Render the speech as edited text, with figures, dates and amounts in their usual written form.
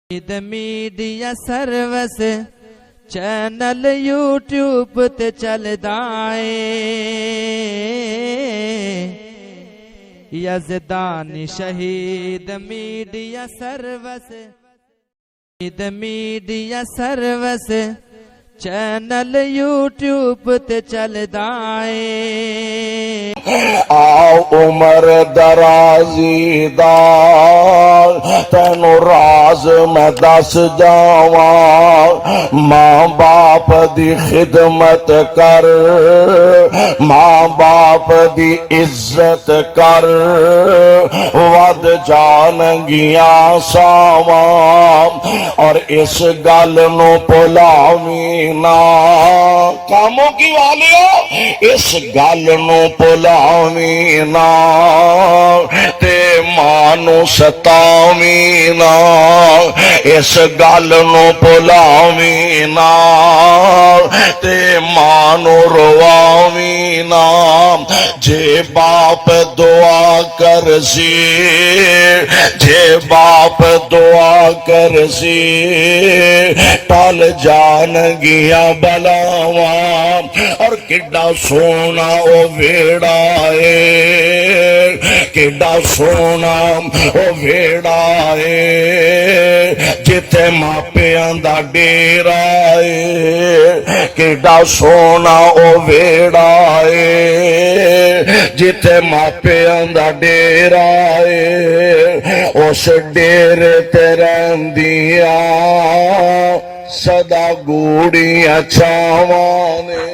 Eid media service channel YouTube ते चलदा है यज़दानी शहीद media service. Eid media service channel YouTube ते चलदा है। आओ उमर दराजी दा तेनू राज मैं दस जावा, मां बाप दी खिदमत कर, मां बाप दी इज्जत कर, वद जानगिया सावा और इस गल नू भुलावी ना। कामों की वालियो इस गल नू भुलावी ना ते मां नू सतावी ना, इस गल नू भुलावी ना ते मां नू रोवावी ना। जे बाप दुआ कर सी, जे बाप दुआ कर सी टल जानगिया बलावा। और किड्डा सोना ओ वेड़ा है, किड्डा सोना ओ वेड़ा है जिथे मापियां दा डेरा है। किड्डा सोना ओ वेड़ा है जिथे मापियां दा डेरा है। उस डेरे ते रहिंदियां सदा गूड़ियां छावां ने।